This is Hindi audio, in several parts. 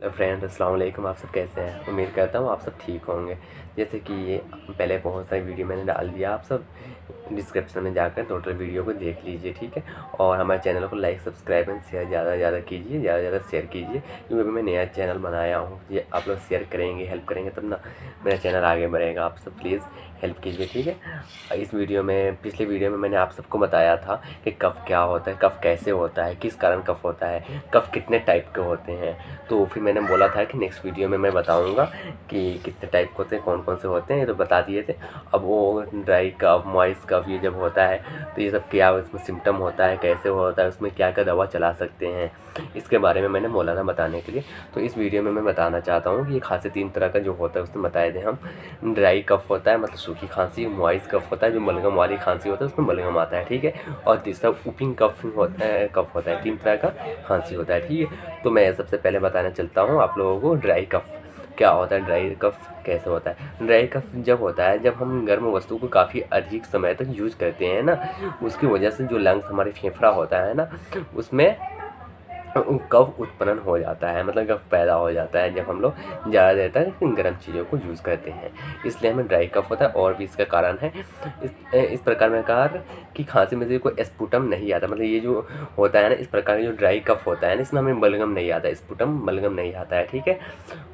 फ्रेंड्स अस्सलाम वालेकुम। आप सब कैसे हैं? उम्मीद करता हूँ आप सब ठीक होंगे। जैसे कि ये पहले बहुत सारी वीडियो मैंने डाल दिया, आप सब डिस्क्रिप्शन में जाकर टोटल वीडियो को देख लीजिए, ठीक है। और हमारे चैनल को लाइक सब्सक्राइब एंड शेयर ज़्यादा से ज़्यादा कीजिए, ज़्यादा से ज़्यादा शेयर कीजिए, क्योंकि अभी मैं नया चैनल बनाया हूँ। ये आप लोग शेयर करेंगे, हेल्प करेंगे तब ना मेरा चैनल आगे बढ़ेगा। आप सब प्लीज़ हेल्प कीजिए, ठीक है। इस वीडियो में, पिछले वीडियो में मैंने आप सबको बताया था कि कफ क्या होता है, कफ कैसे होता है, किस कारण कफ होता है, कफ कितने टाइप के होते हैं। तो फिर मैंने बोला था कि नेक्स्ट वीडियो में मैं बताऊंगा कि कितने टाइप के होते हैं, कौन कौन से होते हैं, ये तो बता दिए थे। अब वो ड्राई कफ, मॉइस्ट कफ ये जब होता है तो ये सब क्या उसमें सिम्टम होता है, कैसे होता है, उसमें क्या क्या दवा चला सकते हैं, इसके बारे में मैंने बोला था बताने के लिए। तो इस वीडियो में मैं बताना चाहता हूँ कि ये खांसी 3 तरह का जो होता है उसमें बताए थे हम। ड्राई कफ होता है मतलब सूखी खांसी, मॉइस्ट कफ होता है जो बलगम वाली खांसी होता है उसमें बलगम आता है, ठीक है। और तीसरा वूपिंग कफ होता है, 3 तरह का खांसी होता है, ठीक है। तो मैं सबसे पहले बताना चलता हूँ आप लोगों को ड्राई कफ क्या होता है, ड्राई कफ कैसे होता है। ड्राई कफ जब होता है जब हम गर्म वस्तु को काफ़ी अधिक समय तक यूज़ करते हैं ना, उसकी वजह से जो लंग्स हमारे फेफड़ा होता है ना, उसमें कफ उत्पन्न हो जाता है, मतलब कफ पैदा हो जाता है जब हम लोग ज़्यादा देर तक गर्म चीज़ों को यूज़ करते हैं, इसलिए हमें ड्राई कफ होता है। और भी इसका कारण है। इस प्रकार में कहा कि खांसी में से कोई स्पुटम नहीं आता, मतलब ये जो होता है ना, इस प्रकार का जो ड्राई कफ होता है ना, इसमें हमें बलगम नहीं आता, स्पुटम बलगम नहीं आता है, ठीक है।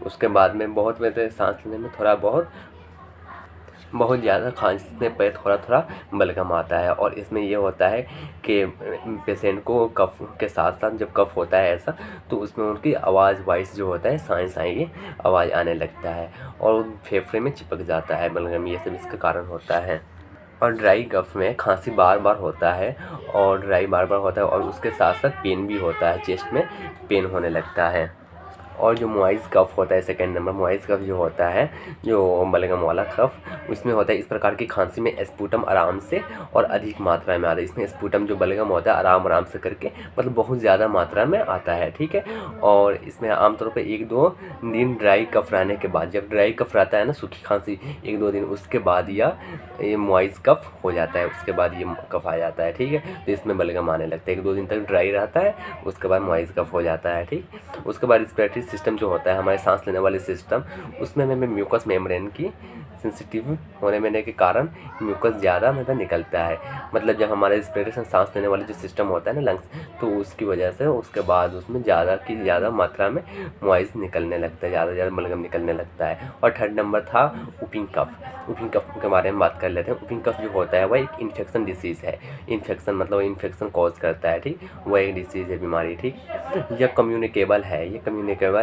उसके बाद में बहुत वैसे सांस लेने में थोड़ा बहुत ज़्यादा खांसने पर थोड़ा थोड़ा बलगम आता है। और इसमें ये होता है कि पेशेंट को कफ के साथ साथ जब कफ होता है ऐसा, तो उसमें उनकी आवाज़ वॉइस जो होता है साई आवाज़ आने लगता है और फेफड़े में चिपक जाता है बलगम, ये सब इसका कारण होता है। और ड्राई कफ में खांसी बार बार होता है और उसके साथ साथ पेन भी होता है, चेस्ट में पेन होने लगता है। और जो मॉइस्ट कफ होता है, सेकेंड नंबर मॉइस्ट कफ जो होता है, जो बलगम वाला कफ, उसमें होता है इस प्रकार की खांसी में स्पुटम आराम से और अधिक मात्रा में आता है। इसमें स्पुटम जो बलगम होता है आराम से करके, मतलब बहुत ज़्यादा मात्रा में आता है, ठीक है। और इसमें आमतौर पर 1-2 दिन ड्राई कफ रहने के बाद, जब ड्राई कफ रहता है ना, सूखी खांसी 1-2 दिन उसके बाद या ये मॉइस्ट कफ हो जाता है, उसके बाद ये कफ आ जाता है, ठीक है। तो इसमें बलगम आने लगता है, 1-2 दिन तक ड्राई रहता है, उसके बाद मॉइस्ट कफ हो जाता है, ठीक। उसके बाद रिस्पिरेटरी सिस्टम जो होता है, हमारे सांस लेने वाले सिस्टम, उसमें हमें म्यूकस मेम्ब्रेन की सेंसिटिव होने के कारण म्यूकस ज़्यादा मतलब निकलता है। मतलब जब हमारे रिस्पिरेशन सांस लेने वाले जो सिस्टम होता है ना, लंग्स, तो उसकी वजह से उसके बाद उसमें ज़्यादा मात्रा में मॉइस निकलने लगता है, ज़्यादा बलगम निकलने लगता है। और थर्ड नंबर था वूपिंग कफ। वूपिंग कफ के बारे में बात कर लेते हैं। वूपिंग कफ जो होता है वह एक इन्फेक्शन डिसीज़ है। इन्फेक्शन मतलब इन्फेक्शन कॉज करता है, ठीक। वह एक डिसीज़ है, बीमारी, ठीक। यह कम्युनिकेबल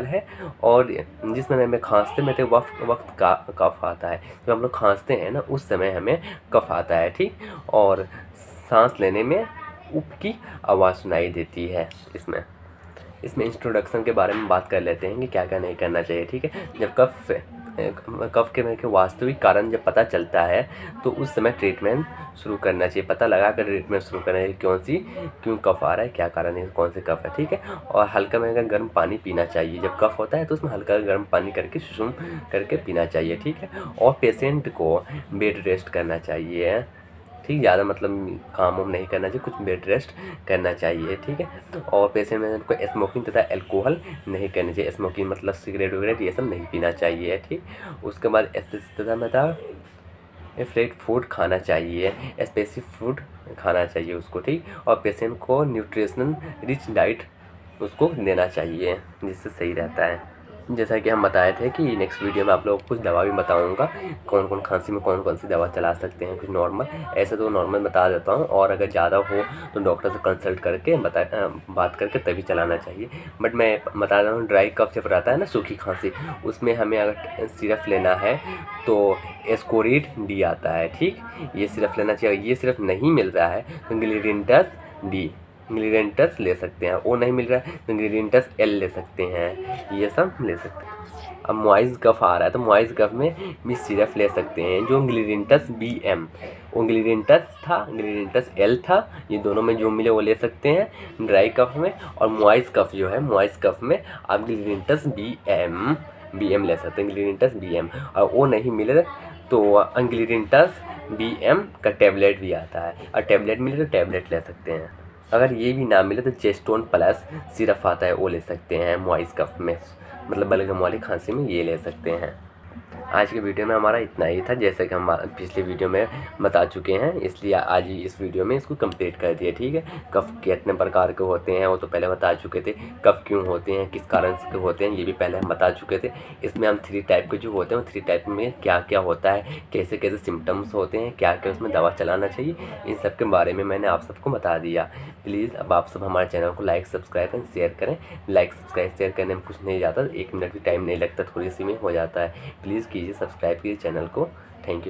है और जिसमें हमें खांसते में तो वक्त का कफ आता है। जब हम लोग खांसते हैं ना, उस समय हमें कफ आता है, ठीक। और सांस लेने में उप की आवाज़ सुनाई देती है। इसमें इंट्रोडक्शन के बारे में बात कर लेते हैं कि क्या क्या नहीं करना चाहिए, ठीक है। जब कफ के वास्तविक कारण जब पता चलता है तो उस समय ट्रीटमेंट शुरू करना चाहिए, पता लगा कर ट्रीटमेंट शुरू करना चाहिए, क्यों कफ आ रहा है, क्या कारण है, कौन से कफ है, ठीक है। और हल्का में गर्म पानी पीना चाहिए। जब कफ होता है तो उसमें हल्का गर्म पानी करके सुसुम करके पीना चाहिए, ठीक है। और पेशेंट को बेड रेस्ट करना चाहिए, ठीक। ज़्यादा मतलब काम वाम नहीं करना चाहिए, कुछ बेड रेस्ट करना चाहिए, ठीक है। और पेशेंट में को स्मोकिंग तथा अल्कोहल नहीं करनी चाहिए। स्मोकिंग मतलब सिगरेट वगैरह ये सब नहीं पीना चाहिए, ठीक। उसके बाद फ्रेश फूड खाना चाहिए, स्पेसिफिक फूड खाना चाहिए उसको, ठीक। और पेशेंट को न्यूट्रिशनल रिच डाइट उसको देना चाहिए, जिससे सही रहता है। जैसा कि हम बताए थे कि नेक्स्ट वीडियो में आप लोगों को कुछ दवा भी बताऊंगा, कौन कौन खांसी में कौन कौन सी दवा चला सकते हैं। कुछ नॉर्मल, ऐसे तो नॉर्मल बता देता हूँ, और अगर ज़्यादा हो तो डॉक्टर से कंसल्ट करके बात करके तभी चलाना चाहिए। बट मैं बता रहा हूँ, ड्राई कफ जब रहता है ना, सूखी खांसी, उसमें हमें अगर सिरप लेना है तो एस्कोरिड डी आता है, ठीक। ये सिरप लेना चाहिए। ये सिरप नहीं मिल रहा है तो ग्लिडेंटस ले सकते हैं। वो नहीं मिल रहा है तो ग्लिडेंटस एल ले सकते हैं, ये सब ले सकते हैं। अब मॉइस्ट कफ आ रहा है तो मॉइस्ट कफ में भी सिरप ले सकते हैं, जो ग्लिडेंटस BM, वो ग्लिडेंटस एल था, ये दोनों में जो मिले वो ले सकते हैं ड्राई कफ में। और मॉइस्ट कफ जो है, मॉइस्ट कफ में आप ग्लिडेंटस BM ले सकते हैं, ग्लिडेंटस BM। और वो नहीं मिले तो ग्लिडेंटस BM का टैबलेट भी आता है, और टैबलेट मिले तो टैबलेट ले सकते हैं। अगर ये भी ना मिले तो चेस्टोन प्लस सिरप आता है, वो ले सकते हैं मॉइस्ट कफ में। मतलब बलगम वाली खांसी में ये ले सकते हैं। आज के वीडियो में हमारा इतना ही था, जैसे कि हम पिछले वीडियो में बता चुके हैं, इसलिए आज ही इस वीडियो में इसको कंप्लीट कर दिया। ठीक है, कफ कितने प्रकार के होते हैं वो तो पहले बता चुके थे, कफ क्यों होते हैं, किस कारण से होते हैं ये भी पहले हम बता चुके थे। इसमें हम 3 टाइप के जो होते हैं, 3 टाइप में क्या क्या होता है, कैसे कैसे सिम्टम्स होते हैं, क्या क्या उसमें दवा चलाना चाहिए, इन सब के बारे में मैंने आप सबको बता दिया। प्लीज़ अब आप सब हमारे चैनल को लाइक सब्सक्राइब एंड शेयर करें। लाइक सब्सक्राइब शेयर करने में कुछ नहीं जाता, 1 मिनट भी टाइम नहीं लगता, थोड़ी सी में हो जाता है। प्लीज़ कीजिए, सब्सक्राइब कीजिए चैनल को। Thank you.